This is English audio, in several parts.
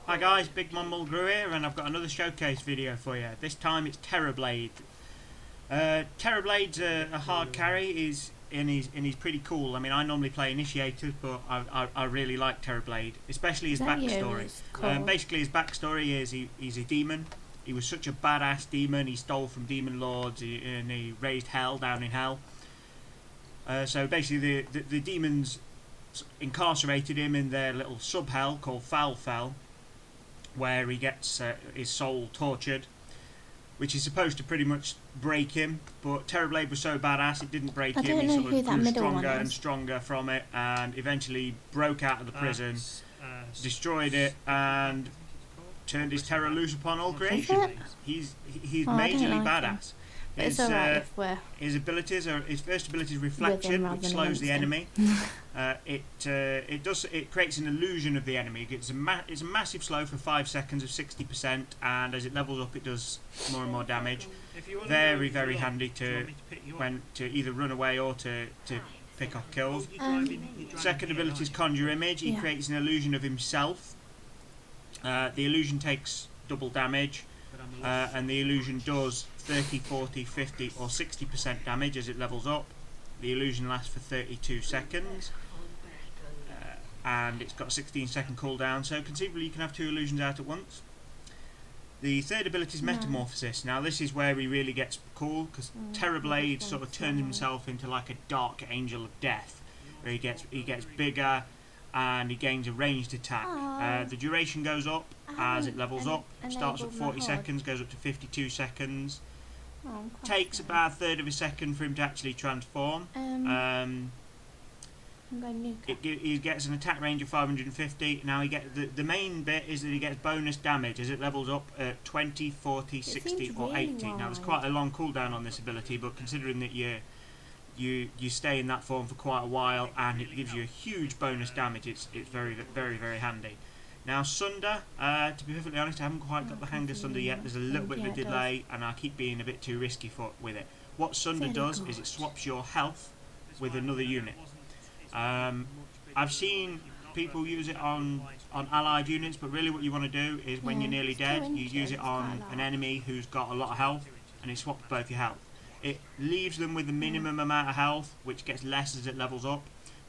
Hi guys, Big Mumble Grew here, and I've got another showcase video for you. This time it's Terrorblade. Terrorblade's a hard carry, and he's pretty cool. I mean, I normally play initiators, but I really like Terrorblade, especially his backstory. Cool. Basically, his backstory is he's a demon. He was such a badass demon. He stole from demon lords, and he raised hell down in hell. So basically, the demons incarcerated him in their little sub-hell called Foul Fell, where he gets his soul tortured, which is supposed to pretty much break him, but Terrorblade was so badass it didn't break him. He sort of grew stronger and stronger from it, and eventually broke out of the prison, destroyed it, and turned his terror loose upon all creation. He's majorly badass. His abilities are, his first ability is reflection, which slows the enemy. It creates an illusion of the enemy. It's a massive slow for 5 seconds of 60%, and as it levels up, it does more and more damage. Very handy to either run away or to pick off kills. Second ability is conjure image. He creates an illusion of himself. The illusion takes double damage, and the illusion does 30, 40, 50 or 60% damage as it levels up. The illusion lasts for 32 seconds, and it's got a 16-second cooldown, so conceivably you can have 2 illusions out at once. The third ability is Metamorphosis. Now this is where he really gets cool, because Terrorblade sort of turns himself into like a dark angel of death, where he gets bigger and he gains a ranged attack. The duration goes up as it levels up. Starts at 40 seconds, goes up to 52 seconds. Takes about a third of a second for him to actually transform. He gets an attack range of 550. Now the main bit is that he gets bonus damage as it levels up at 20, 40, 60 or 80. Now there's quite a long cooldown on this ability, but considering that you stay in that form for quite a while and it gives you a huge bonus damage, it's very handy. Now Sunder, to be perfectly honest, I haven't quite got the hang of Sunder yet. There's a little bit of a delay and I keep being a bit too risky with it. What Sunder does is it swaps your health with another unit. I've seen people use it on allied units, but really what you want to do is when you're nearly dead, you use it on an enemy who's got a lot of health, and it swaps both your health. It leaves them with the minimum amount of health, which gets less as it levels up.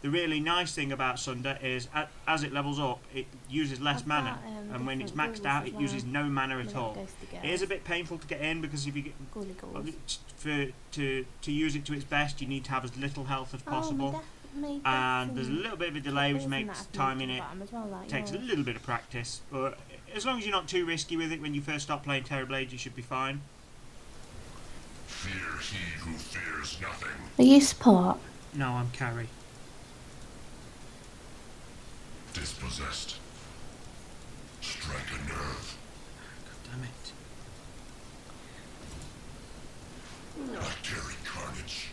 The really nice thing about Sunder is as it levels up, it uses less mana, and when it's maxed out, it uses no mana at all. It is a bit painful to get in, because if you get to use it to its best, you need to have as little health as possible, and there's a little bit of a delay, which makes timing it takes a little bit of practice. But as long as you're not too risky with it when you first start playing Terrorblade, you should be fine. Fear he who fears nothing. Are you support? No, I'm carry. Dispossessed. Strike a nerve. God damn it. I carry carnage.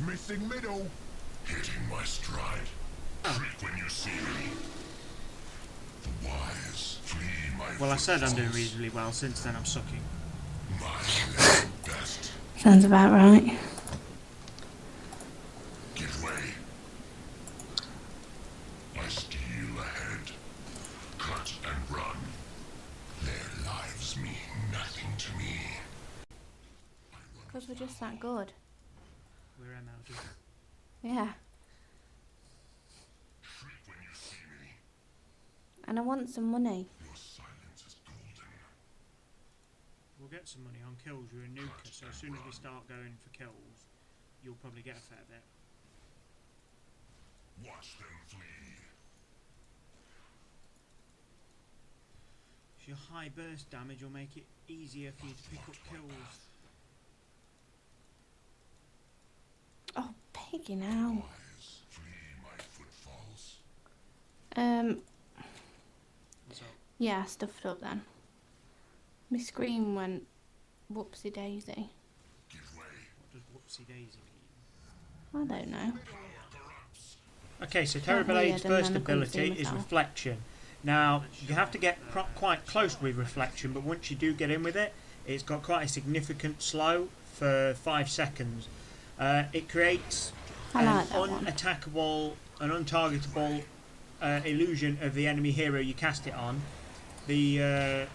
Missing middle. Hitting my stride. Shriek when you see me. The wise flee my Well, I said I'm doing reasonably well. Since then, I'm sucking. My level best. Sounds about right. Give way. I steal ahead. Cut and run. Their lives mean nothing to me. Because we're just that good. We're MLG. Yeah. Shriek when you see me. And I want some money. Your silence is golden. We'll get some money on kills. You're a nuker, so as soon as we start going for kills, you'll probably get a fair bit. Watch them flee. Your high burst damage will make it easier for you to pick up kills. Oh, piggy now. Wise flee my footfalls. What's up? Yeah, I stuffed up then. My screen went whoopsie daisy. Give way. What does whoopsie daisy mean? I don't know. Okay, so Terrorblade's first ability is Reflection. Now, you have to get quite close with Reflection, but once you do get in with it, it's got quite a significant slow for 5 seconds. It creates an unattackable, an untargetable illusion of the enemy hero you cast it on, it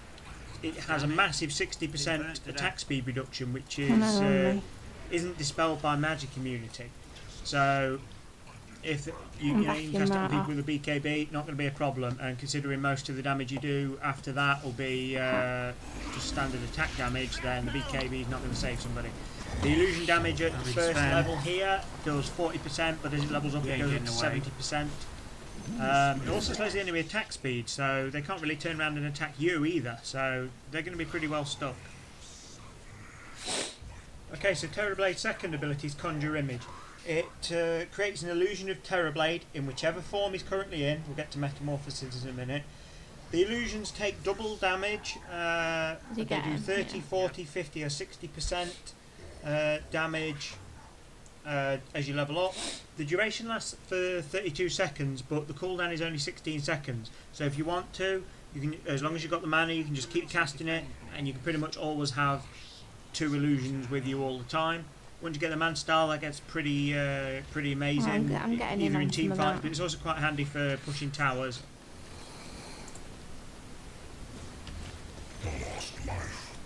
has a massive 60% attack speed reduction, which is isn't dispelled by magic immunity. So if you can cast it on people with a BKB, not going to be a problem. And considering most of the damage you do after that will be just standard attack damage, then the BKB is not going to save somebody. The illusion damage at the first level here does 40%, but as it levels up it goes up to 70%. It also slows the enemy attack speed, so they can't really turn around and attack you either, so they're going to be pretty well stuck. Okay, so Terrorblade's second ability is Conjure Image. It creates an illusion of Terrorblade in whichever form he's currently in. We'll get to Metamorphosis in a minute. The illusions take double damage. They do 30, 40, 50 or 60% damage as you level up. The duration lasts for 32 seconds, but the cooldown is only 16 seconds. So if you want to, you can, as long as you've got the mana, you can just keep casting it, and you can pretty much always have 2 illusions with you all the time. Once you get the man style, that gets pretty amazing. I'm getting either in team some fights, but it's also quite handy for pushing towers. The lost life.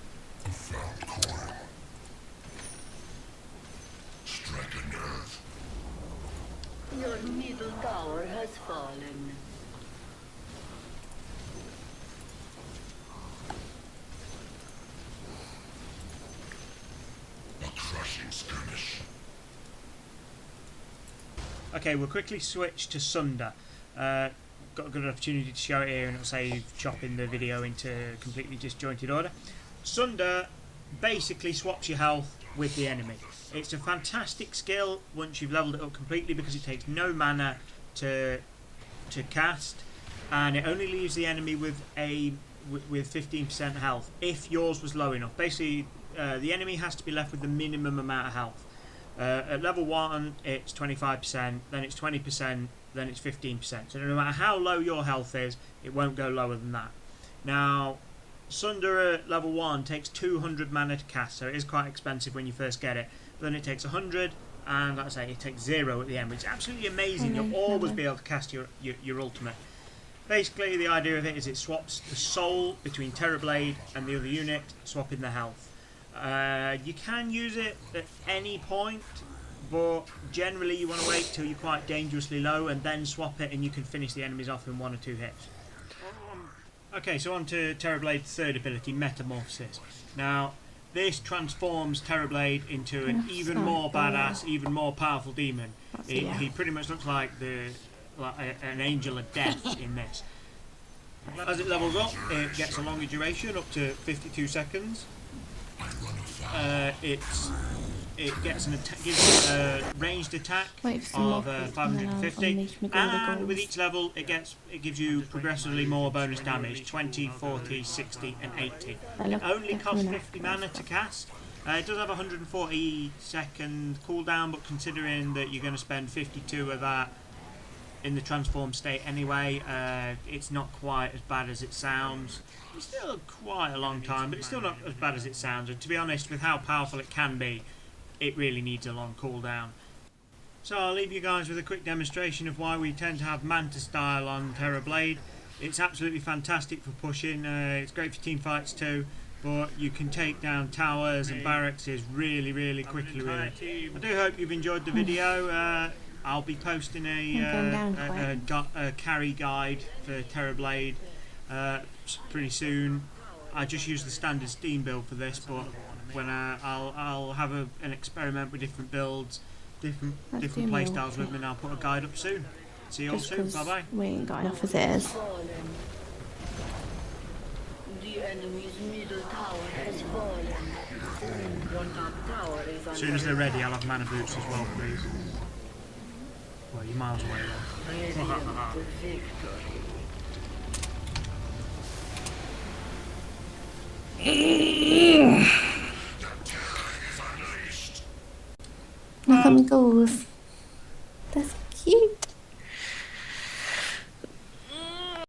The found coil. Stricken earth. Your middle tower has fallen. A crushing skirmish. Okay, we'll quickly switch to Sunder. Got a good opportunity to show it here, and it'll save chopping the video into completely disjointed order. Sunder basically swaps your health with the enemy. It's a fantastic skill once you've leveled it up completely, because it takes no mana to cast, and it only leaves the enemy with 15% health if yours was low enough. Basically, the enemy has to be left with the minimum amount of health. At level 1 it's 25%, then it's 20%, then it's 15%. So no matter how low your health is, it won't go lower than that. Now, Sunder at level 1 takes 200 mana to cast, so it is quite expensive when you first get it. But then it takes 100, and like I say, it takes 0 at the end, which is absolutely amazing. You'll always be able to cast your ultimate. Basically, the idea of it is it swaps the soul between Terrorblade and the other unit, swapping the health. You can use it at any point, but generally you want to wait till you're quite dangerously low and then swap it, and you can finish the enemies off in 1 or 2 hits. Okay, so on to Terrorblade's third ability, Metamorphosis. Now, this transforms Terrorblade into an even more badass, even more powerful demon. He pretty much looks like an angel of death in this. As it levels up, it gets a longer duration, up to 52 seconds. It gets gives a ranged attack of 550, and with each level it gives you progressively more bonus damage, 20, 40, 60 and 80. It only costs 50 mana to cast. It does have a 140 second cooldown, but considering that you're going to spend 52 of that in the transformed state anyway, it's not quite as bad as it sounds. It's still quite a long time, but it's still not as bad as it sounds, and to be honest, with how powerful it can be, it really needs a long cooldown. So I'll leave you guys with a quick demonstration of why we tend to have Manta style on Terrorblade. It's absolutely fantastic for pushing, it's great for team fights too, but you can take down towers and barracks really quickly with it. I do hope you've enjoyed the video. I'll be posting a carry guide for Terrorblade pretty soon. I just use the standard Steam build for this, but when I'll have an experiment with different builds, different playstyles with me, and I'll put a guide up soon. See you all soon. Bye bye. We ain't got enough as it is. The enemy's middle tower has fallen. One top tower is As soon as they're ready, I'll have mana boots as well, please. Well, you're miles away though. Look at me goes.